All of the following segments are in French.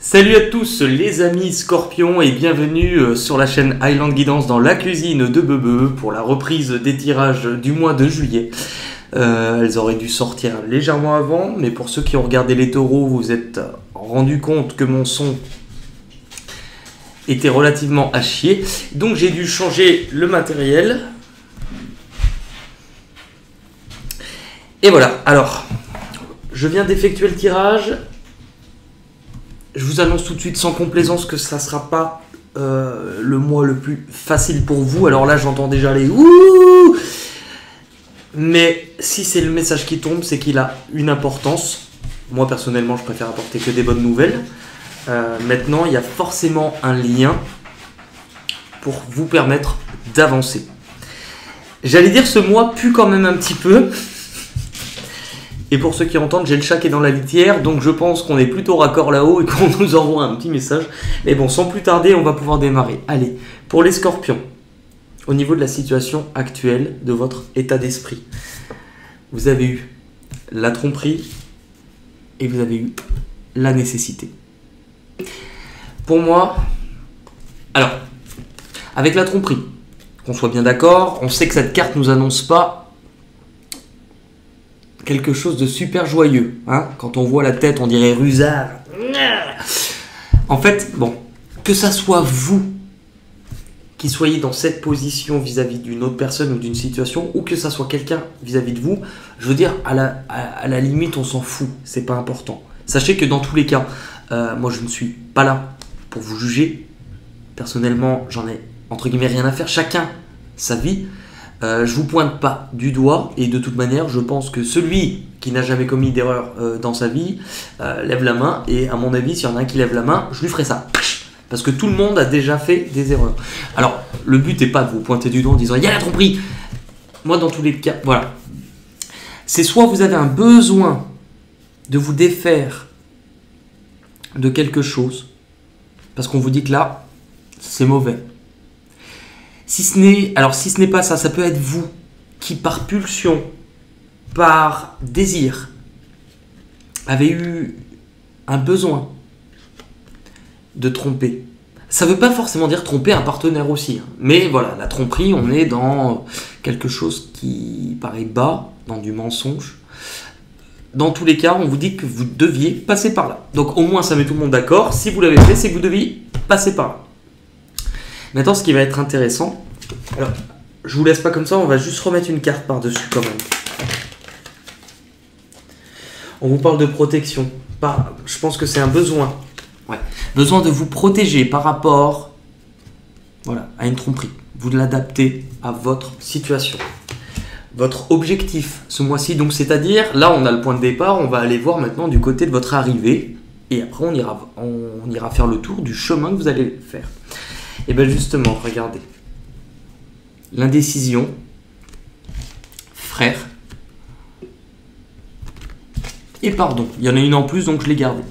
Salut à tous les amis Scorpions et bienvenue sur la chaîne Highland Guidance dans la cuisine de Bebe pour la reprise des tirages du mois de juillet. Elles auraient dû sortir légèrement avant, mais pour ceux qui ont regardé les taureaux, vous êtes rendu compte que mon son était relativement à chier. Donc j'ai dû changer le matériel. Et voilà, alors, je viens d'effectuer le tirage. Je vous annonce tout de suite sans complaisance que ça ne sera pas le mois le plus facile pour vous. Alors là, j'entends déjà les ouh. Mais si c'est le message qui tombe, c'est qu'il a une importance. Moi, personnellement, je préfère apporter que des bonnes nouvelles. Maintenant, il y a forcément un lien pour vous permettre d'avancer. J'allais dire, ce mois pue quand même un petit peu. Et pour ceux qui entendent, j'ai le chat qui est dans la litière, donc je pense qu'on est plutôt raccord là-haut et qu'on nous envoie un petit message. Mais bon, sans plus tarder, on va pouvoir démarrer. Allez, pour les Scorpions, au niveau de la situation actuelle de votre état d'esprit, vous avez eu la tromperie et vous avez eu la nécessité. Pour moi, alors, avec la tromperie, qu'on soit bien d'accord, on sait que cette carte nous annonce pas quelque chose de super joyeux, hein. Quand on voit la tête, on dirait Rusard. En fait, bon, que ça soit vous qui soyez dans cette position vis-à-vis d'une autre personne ou d'une situation, ou que ça soit quelqu'un vis-à-vis de vous, je veux dire, à la limite, on s'en fout, c'est pas important. Sachez que dans tous les cas, moi je ne suis pas là pour vous juger. Personnellement, j'en ai entre guillemets rien à faire, chacun sa vie. Je vous pointe pas du doigt et de toute manière je pense que celui qui n'a jamais commis d'erreur dans sa vie lève la main, et à mon avis s'il y en a un qui lève la main, je lui ferai ça parce que tout le monde a déjà fait des erreurs. Alors le but n'est pas de vous pointer du doigt en disant il y a la tromperie. Moi dans tous les cas, voilà, c'est soit vous avez un besoin de vous défaire de quelque chose parce qu'on vous dit que là c'est mauvais. Si ce n'est pas ça, ça peut être vous qui par pulsion, par désir, avez eu un besoin de tromper. Ça ne veut pas forcément dire tromper un partenaire aussi, hein. Mais voilà, la tromperie, on est dans quelque chose qui paraît bas, dans du mensonge. Dans tous les cas, on vous dit que vous deviez passer par là. Donc au moins ça met tout le monde d'accord. Si vous l'avez fait, c'est que vous deviez passer par là. Maintenant, ce qui va être intéressant, alors, je vous laisse pas comme ça, on va juste remettre une carte par-dessus quand même. On vous parle de protection. Je pense que c'est un besoin. Ouais. Besoin de vous protéger par rapport, voilà, à une tromperie. Vous l'adaptez à votre situation. Votre objectif ce mois-ci, donc c'est-à-dire, là on a le point de départ, on va aller voir maintenant du côté de votre arrivée. Et après on ira faire le tour du chemin que vous allez faire. Et bien justement, regardez. L'indécision, frère, et pardon. Il y en a une en plus, donc je l'ai gardée.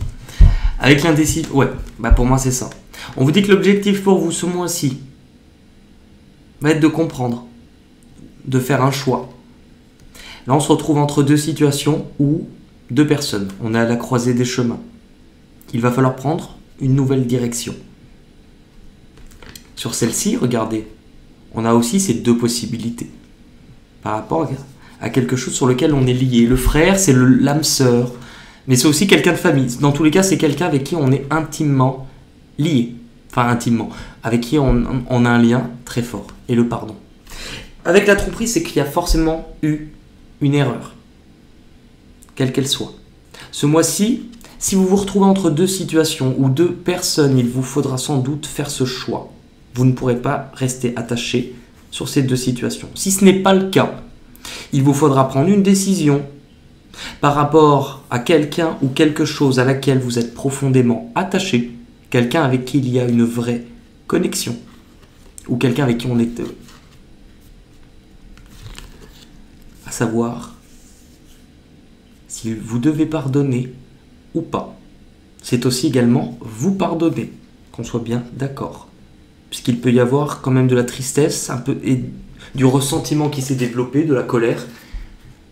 Avec l'indécision, ouais, bah pour moi c'est ça. On vous dit que l'objectif pour vous ce mois-ci va être de comprendre, de faire un choix. Là on se retrouve entre deux situations ou deux personnes. On est à la croisée des chemins. Il va falloir prendre une nouvelle direction. Sur celle-ci, regardez, on a aussi ces deux possibilités par rapport à quelque chose sur lequel on est lié. Le frère, c'est l'âme sœur, mais c'est aussi quelqu'un de famille. Dans tous les cas, c'est quelqu'un avec qui on est intimement lié. Enfin, intimement. Avec qui on a un lien très fort. Et le pardon. Avec la tromperie, c'est qu'il y a forcément eu une erreur, quelle qu'elle soit. Ce mois-ci, si vous vous retrouvez entre deux situations ou deux personnes, il vous faudra sans doute faire ce choix. Vous ne pourrez pas rester attaché sur ces deux situations. Si ce n'est pas le cas, il vous faudra prendre une décision par rapport à quelqu'un ou quelque chose à laquelle vous êtes profondément attaché, quelqu'un avec qui il y a une vraie connexion, ou quelqu'un avec qui on est... à savoir si vous devez pardonner ou pas. C'est aussi également vous pardonner, qu'on soit bien d'accord. Puisqu'il peut y avoir quand même de la tristesse, un peu, et du ressentiment qui s'est développé, de la colère,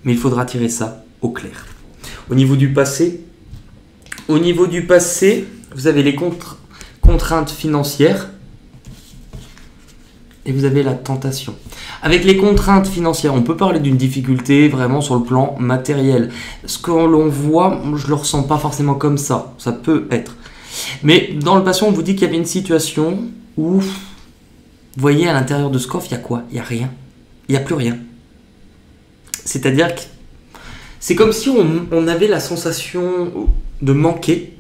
mais il faudra tirer ça au clair. Au niveau du passé, vous avez les contraintes financières et vous avez la tentation. Avec les contraintes financières, on peut parler d'une difficulté vraiment sur le plan matériel. Ce que l'on voit, je ne le ressens pas forcément comme ça. Ça peut être. Mais dans le passé, on vous dit qu'il y avait une situation où, vous voyez, à l'intérieur de ce coffre, il y a quoi? Il n'y a rien. Il n'y a plus rien. C'est-à-dire que c'est comme si on avait la sensation de manquer,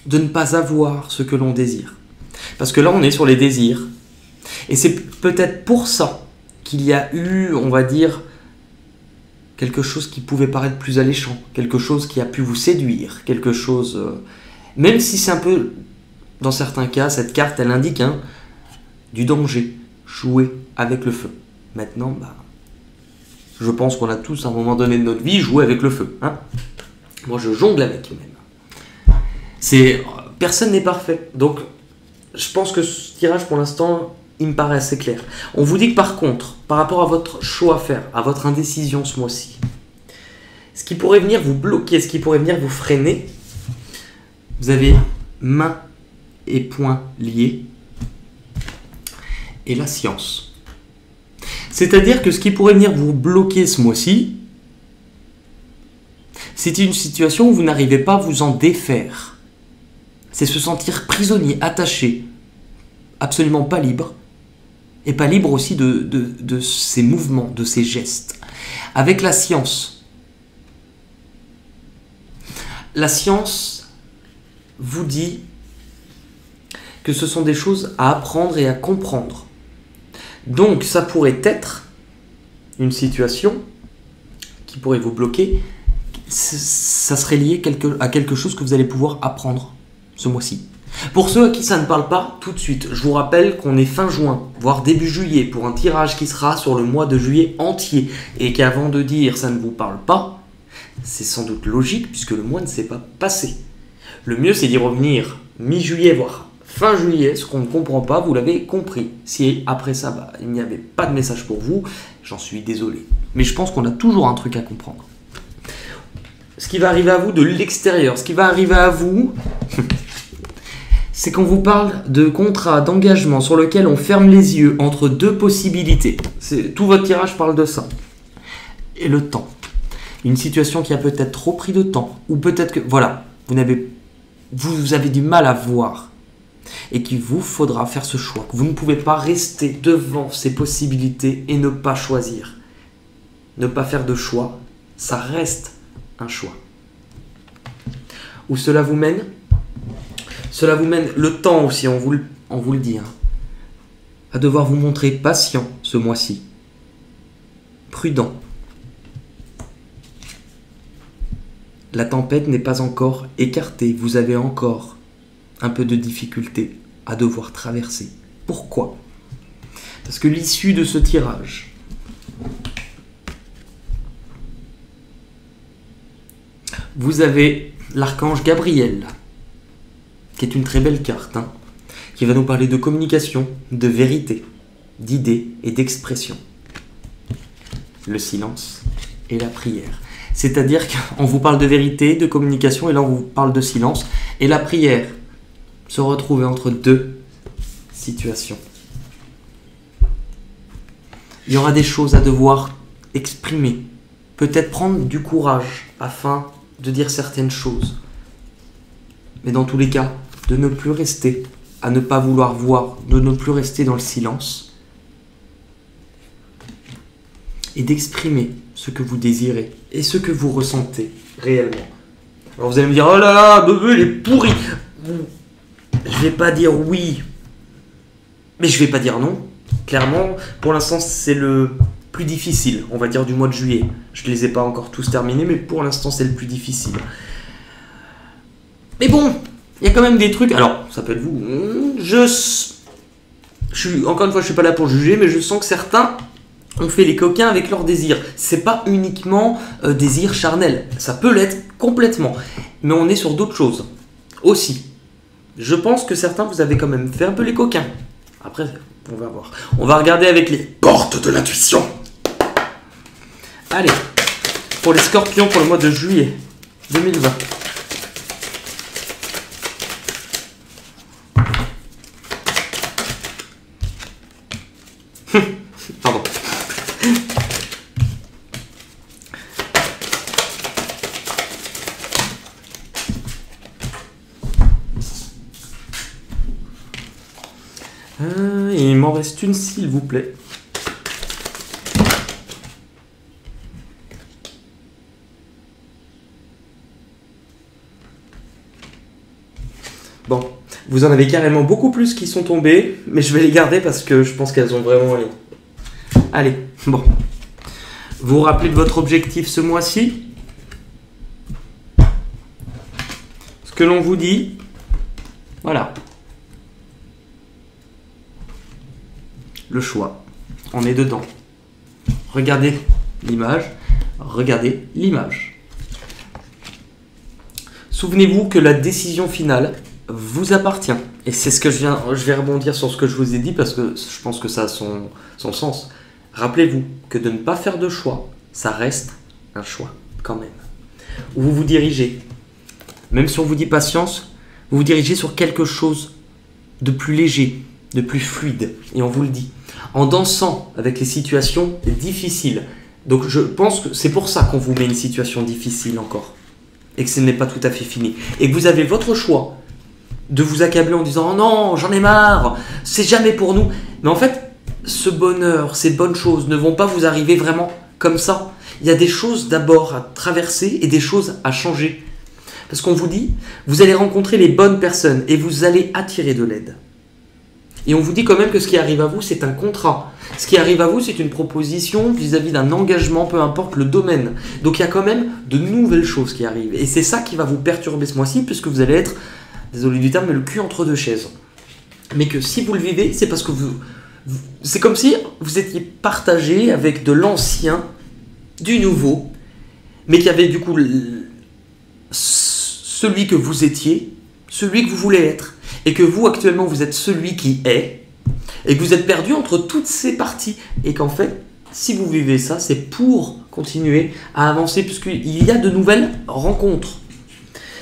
de ne pas avoir ce que l'on désire. Parce que là, on est sur les désirs. Et c'est peut-être pour ça qu'il y a eu, on va dire, quelque chose qui pouvait paraître plus alléchant, quelque chose qui a pu vous séduire, quelque chose... même si c'est un peu, dans certains cas, cette carte, elle indique du danger, jouer avec le feu. Maintenant, je pense qu'on a tous, à un moment donné de notre vie, joué avec le feu. Moi, je jongle avec même. Personne n'est parfait. Donc, je pense que ce tirage, pour l'instant... il me paraît assez clair. On vous dit que par contre, par rapport à votre choix à faire, à votre indécision ce mois-ci, ce qui pourrait venir vous bloquer, ce qui pourrait venir vous freiner, vous avez mains et poings liés et la science. C'est-à-dire que ce qui pourrait venir vous bloquer ce mois-ci, c'est une situation où vous n'arrivez pas à vous en défaire. C'est se sentir prisonnier, attaché, absolument pas libre. Et pas libre aussi de ses mouvements, de ses gestes. Avec la science vous dit que ce sont des choses à apprendre et à comprendre. Donc ça pourrait être une situation qui pourrait vous bloquer. Ça serait lié à quelque chose que vous allez pouvoir apprendre ce mois-ci. Pour ceux à qui ça ne parle pas, tout de suite, je vous rappelle qu'on est fin juin, voire début juillet, pour un tirage qui sera sur le mois de juillet entier. Et qu'avant de dire ça ne vous parle pas, c'est sans doute logique puisque le mois ne s'est pas passé. Le mieux c'est d'y revenir mi-juillet, voire fin juillet. Ce qu'on ne comprend pas, vous l'avez compris. Si après ça, il n'y avait pas de message pour vous, j'en suis désolé. Mais je pense qu'on a toujours un truc à comprendre. Ce qui va arriver à vous de l'extérieur, ce qui va arriver à vous... c'est qu'on vous parle de contrat d'engagement sur lequel on ferme les yeux entre deux possibilités. Tout votre tirage parle de ça. Et le temps. Une situation qui a peut-être trop pris de temps. Ou peut-être que, voilà, vous avez du mal à voir. Et qu'il vous faudra faire ce choix. Que vous ne pouvez pas rester devant ces possibilités et ne pas choisir. Ne pas faire de choix, ça reste un choix. Où cela vous mène ? Cela vous mène, le temps aussi, on vous le dit, à devoir vous montrer patient ce mois-ci, prudent. La tempête n'est pas encore écartée, vous avez encore un peu de difficulté à devoir traverser. Pourquoi ? Parce que l'issue de ce tirage, vous avez l'archange Gabriel, qui est une très belle carte, qui va nous parler de communication, de vérité, d'idées et d'expression. Le silence et la prière. C'est-à-dire qu'on vous parle de vérité, de communication, et là on vous parle de silence. Et la prière se retrouve entre deux situations. Il y aura des choses à devoir exprimer. Peut-être prendre du courage afin de dire certaines choses. Mais dans tous les cas, de ne plus rester, à ne pas vouloir voir, de ne plus rester dans le silence et d'exprimer ce que vous désirez et ce que vous ressentez réellement. Alors vous allez me dire, oh là là, bébé, il est pourri. Je vais pas dire oui, mais je vais pas dire non. Clairement, pour l'instant, c'est le plus difficile, on va dire, du mois de juillet. Je ne les ai pas encore tous terminés, mais pour l'instant, c'est le plus difficile. Mais bon, il y a quand même des trucs. Alors, ça peut être vous. Encore une fois, je suis pas là pour juger, mais je sens que certains ont fait les coquins avec leurs désirs. C'est pas uniquement désir charnel. Ça peut l'être complètement. Mais on est sur d'autres choses aussi. Je pense que certains, vous avez quand même fait un peu les coquins. Après, on va voir. On va regarder avec les portes de l'intuition. Allez, pour les scorpions pour le mois de juillet 2020. m'en reste une, s'il vous plaît. Bon, vous en avez carrément beaucoup plus qui sont tombés, mais je vais les garder parce que je pense qu'elles ont vraiment... Allez, bon. Vous vous rappelez de votre objectif ce mois-ci? Ce que l'on vous dit, voilà. Le choix, on est dedans. Regardez l'image, regardez l'image. Souvenez-vous que la décision finale vous appartient. Et c'est ce que je vais rebondir sur ce que je vous ai dit parce que je pense que ça a son sens. Rappelez-vous que de ne pas faire de choix, ça reste un choix quand même. Où vous vous dirigez, même si on vous dit patience, vous vous dirigez sur quelque chose de plus léger, de plus fluide. Et on vous le dit. En dansant avec les situations difficiles. Donc je pense que c'est pour ça qu'on vous met une situation difficile encore. Et que ce n'est pas tout à fait fini. Et que vous avez votre choix de vous accabler en disant « Oh non, j'en ai marre, c'est jamais pour nous ». Mais en fait, ce bonheur, ces bonnes choses ne vont pas vous arriver vraiment comme ça. Il y a des choses d'abord à traverser et des choses à changer. Parce qu'on vous dit, vous allez rencontrer les bonnes personnes et vous allez attirer de l'aide. Et on vous dit quand même que ce qui arrive à vous, c'est un contrat. Ce qui arrive à vous, c'est une proposition vis-à-vis d'un engagement, peu importe le domaine. Donc il y a quand même de nouvelles choses qui arrivent. Et c'est ça qui va vous perturber ce mois-ci, puisque vous allez être, désolé du terme, mais le cul entre deux chaises. Mais que si vous le vivez, c'est parce que c'est comme si vous étiez partagé avec de l'ancien, du nouveau, mais qu'il y avait du coup celui que vous étiez, celui que vous voulez être. Et que vous, actuellement, vous êtes celui qui est, et que vous êtes perdu entre toutes ces parties. Et qu'en fait, si vous vivez ça, c'est pour continuer à avancer, puisqu'il y a de nouvelles rencontres.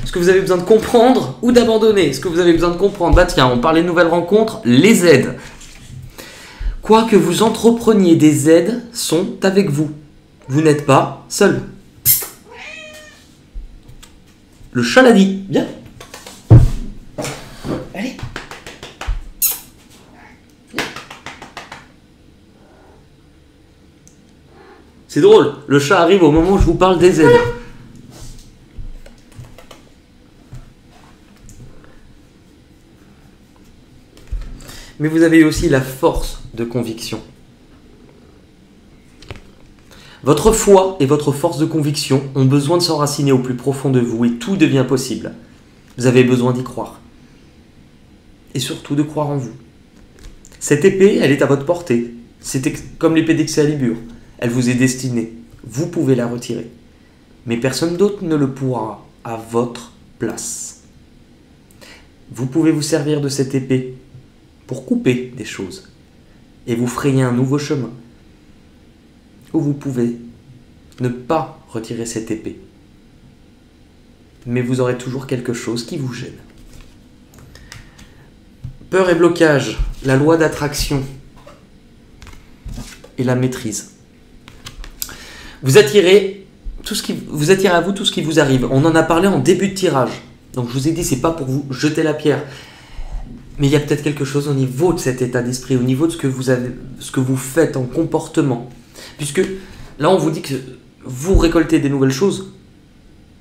Est-ce que vous avez besoin de comprendre ou d'abandonner? Est-ce que vous avez besoin de comprendre? Bah tiens, on parlait de nouvelles rencontres, les aides. Quoi que vous entrepreniez, des aides sont avec vous. Vous n'êtes pas seul. Le chat l'a dit. Bien. Allez. C'est drôle, le chat arrive au moment où je vous parle des aides. Mais vous avez aussi la force de conviction. Votre foi et votre force de conviction ont besoin de s'enraciner au plus profond de vous et tout devient possible. Vous avez besoin d'y croire. Et surtout de croire en vous. Cette épée, elle est à votre portée. C'est comme l'épée d'Excalibur. Elle vous est destinée. Vous pouvez la retirer. Mais personne d'autre ne le pourra à votre place. Vous pouvez vous servir de cette épée pour couper des choses. Et vous frayer un nouveau chemin. Où vous pouvez ne pas retirer cette épée. Mais vous aurez toujours quelque chose qui vous gêne. Peur et blocage, la loi d'attraction et la maîtrise. Vous attirez à vous tout ce qui vous arrive. On en a parlé en début de tirage. Donc je vous ai dit, c'est pas pour vous jeter la pierre. Mais il y a peut-être quelque chose au niveau de cet état d'esprit, au niveau de ce que vous faites en comportement. Puisque là, on vous dit que vous récoltez des nouvelles choses,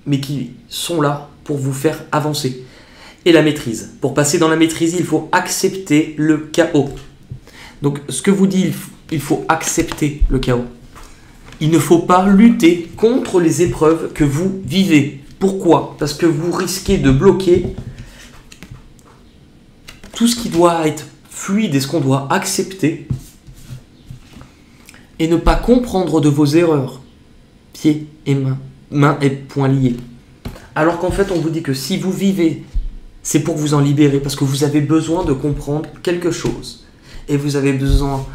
mais qui sont là pour vous faire avancer. Et la maîtrise. Pour passer dans la maîtrise, il faut accepter le chaos. Donc, ce que vous dit, il faut accepter le chaos. Il ne faut pas lutter contre les épreuves que vous vivez. Pourquoi? Parce que vous risquez de bloquer tout ce qui doit être fluide et ce qu'on doit accepter et ne pas comprendre de vos erreurs, pieds et mains et poings liés. Alors qu'en fait, on vous dit que si vous vivez, c'est pour vous en libérer parce que vous avez besoin de comprendre quelque chose. Et vous avez besoin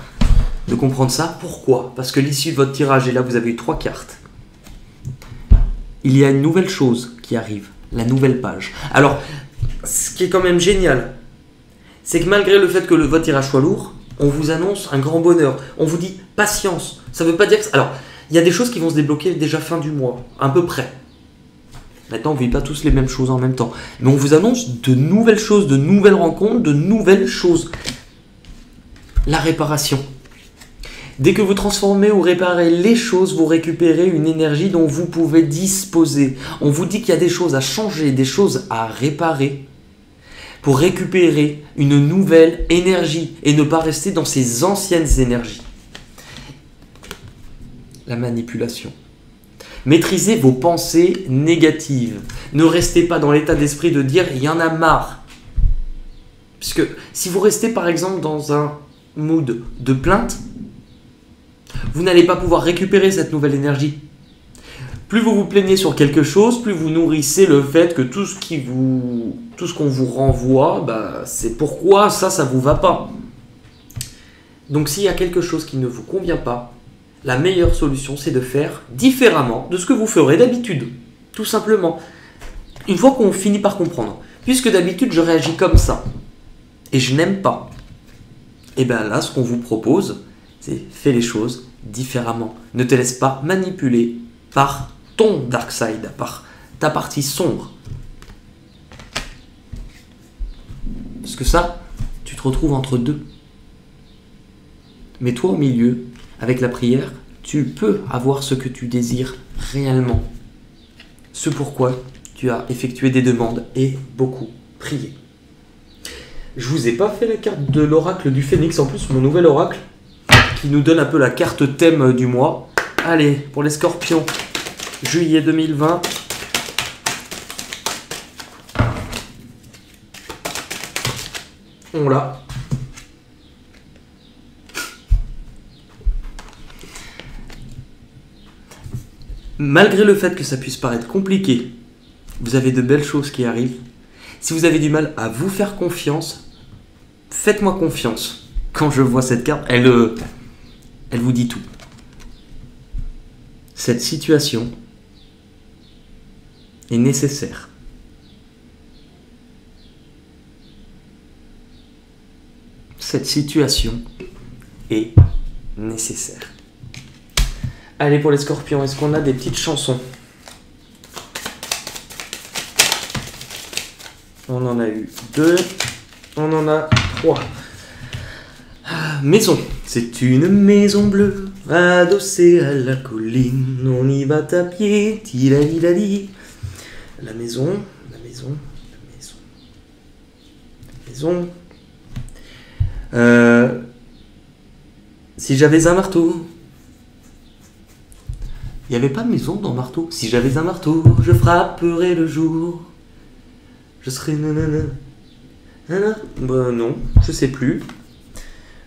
de comprendre ça. Pourquoi? Parce que l'issue de votre tirage, et là vous avez eu 3 cartes, il y a une nouvelle chose qui arrive, la nouvelle page. Alors, ce qui est quand même génial, c'est que malgré le fait que votre tirage soit lourd, on vous annonce un grand bonheur. On vous dit patience. Ça ne veut pas dire que... Alors, il y a des choses qui vont se débloquer déjà fin du mois, à peu près. Maintenant, on ne vit pas tous les mêmes choses en même temps. Mais on vous annonce de nouvelles choses, de nouvelles rencontres, de nouvelles choses. la réparation. Dès que vous transformez ou réparez les choses, vous récupérez une énergie dont vous pouvez disposer. On vous dit qu'il y a des choses à changer, des choses à réparer pour récupérer une nouvelle énergie et ne pas rester dans ces anciennes énergies. La manipulation. Maîtrisez vos pensées négatives. Ne restez pas dans l'état d'esprit de dire « il y en a marre ». Puisque si vous restez par exemple dans un mood de plainte, vous n'allez pas pouvoir récupérer cette nouvelle énergie. Plus vous vous plaignez sur quelque chose, plus vous nourrissez le fait que tout ce qu'on vous renvoie, c'est pourquoi ça vous va pas. Donc s'il y a quelque chose qui ne vous convient pas, la meilleure solution c'est de faire différemment de ce que vous ferez d'habitude. Tout simplement. Une fois qu'on finit par comprendre, puisque d'habitude je réagis comme ça, et je n'aime pas, et bien là ce qu'on vous propose, c'est fais les choses différemment. Ne te laisse pas manipuler par ton dark side, par ta partie sombre. Parce que ça, tu te retrouves entre deux. Mais toi au milieu, avec la prière, tu peux avoir ce que tu désires réellement. Ce pourquoi tu as effectué des demandes et beaucoup prié. Je vous ai pas fait la carte de l'oracle du Phénix, en plus mon nouvel oracle, qui nous donne un peu la carte thème du mois. Allez, pour les scorpions, juillet 2020. On l'a. Malgré le fait que ça puisse paraître compliqué, vous avez de belles choses qui arrivent. Si vous avez du mal à vous faire confiance, faites-moi confiance. Quand je vois cette carte, elle vous dit tout. Cette situation est nécessaire. Cette situation est nécessaire. Allez, pour les scorpions, est-ce qu'on a des petites chansons? On en a eu 2, on en a 3. Maison. C'est une maison bleue, adossée à la colline. On y va à pied, tilalilali. La maison, la maison, la maison. La maison. Si j'avais un marteau. Il n'y avait pas de maison dans Marteau. Si j'avais un marteau, je frapperais le jour. Je serais nanana. Nanana. Non, je sais plus.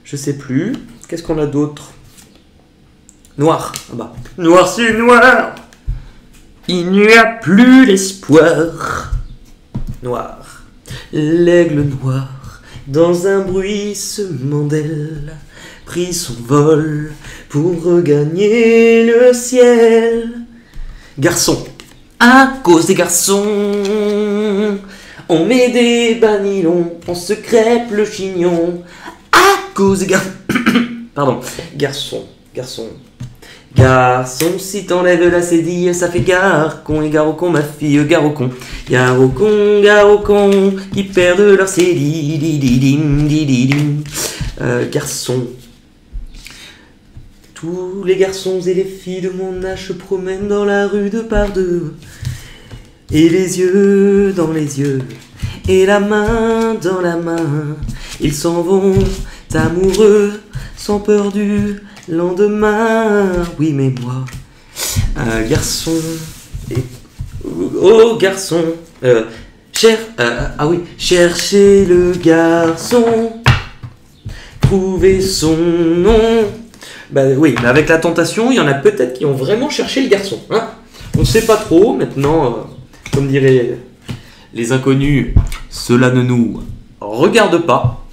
Je sais plus. Qu'est-ce qu'on a d'autre? Noir. Ah bah. Noir sur noir. Il n'y a plus l'espoir. Noir. L'aigle noir, dans un bruissement d'ailes, prit son vol pour regagner le ciel. Garçon. À cause des garçons, on met des banilons, on se crêpe le chignon. À cause des garçons. Pardon. Garçon. Garçon. Garçon, si t'enlèves la cédille, ça fait gare con et gare au con, ma fille, gare au con. Gare au con, qui perdent leur cédille. Garçon. Tous les garçons et les filles de mon âge se promènent dans la rue de par deux. Et les yeux dans les yeux, et la main dans la main. Ils s'en vont amoureux, sans peur du lendemain. Oui, mais moi, garçon, oh garçon, cherchez le garçon, trouvez son nom. Bah oui, mais avec la tentation, il y en a peut-être qui ont vraiment cherché le garçon. Hein, on ne sait pas trop, maintenant, comme diraient les inconnus, cela ne nous regarde pas.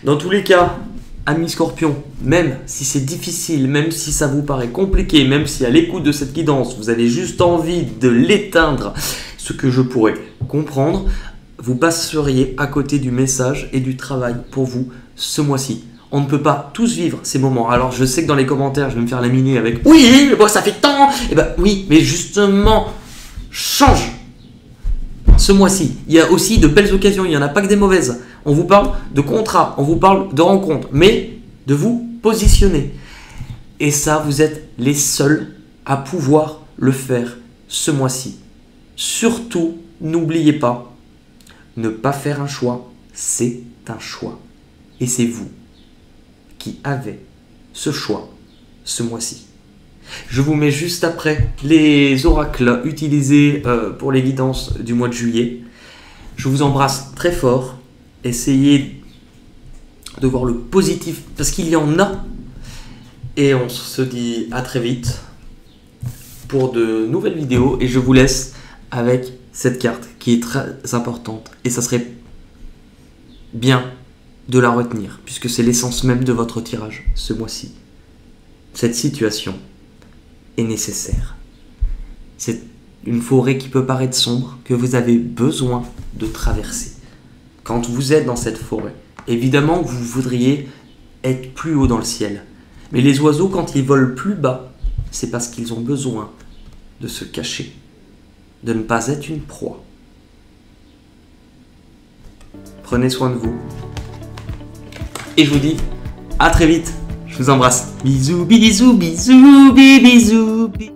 Dans tous les cas, amis scorpions, même si c'est difficile, même si ça vous paraît compliqué, même si à l'écoute de cette guidance, vous avez juste envie de l'éteindre, ce que je pourrais comprendre, vous passeriez à côté du message et du travail pour vous ce mois-ci. On ne peut pas tous vivre ces moments. Alors je sais que dans les commentaires, je vais me faire laminer avec « Oui, mais bon, ça fait tant !» Eh ben oui, mais justement, change ce mois-ci. Il y a aussi de belles occasions, il n'y en a pas que des mauvaises. On vous parle de contrats, on vous parle de rencontres, mais de vous positionner. Et ça, vous êtes les seuls à pouvoir le faire ce mois-ci. Surtout, n'oubliez pas, ne pas faire un choix, c'est un choix. Et c'est vous qui avez ce choix ce mois-ci. Je vous mets juste après les oracles utilisés pour les guidances du mois de juillet. Je vous embrasse très fort. Essayez de voir le positif parce qu'il y en a. Et on se dit à très vite pour de nouvelles vidéos. Et je vous laisse avec cette carte qui est très importante. Et ça serait bien de la retenir puisque c'est l'essence même de votre tirage ce mois-ci. Cette situation est nécessaire. C'est une forêt qui peut paraître sombre que vous avez besoin de traverser. Quand vous êtes dans cette forêt, évidemment vous voudriez être plus haut dans le ciel. Mais les oiseaux, quand ils volent plus bas, c'est parce qu'ils ont besoin de se cacher, de ne pas être une proie. Prenez soin de vous. Et je vous dis à très vite. Je vous embrasse. Bisous, bisous, bisous, bisous, bisous.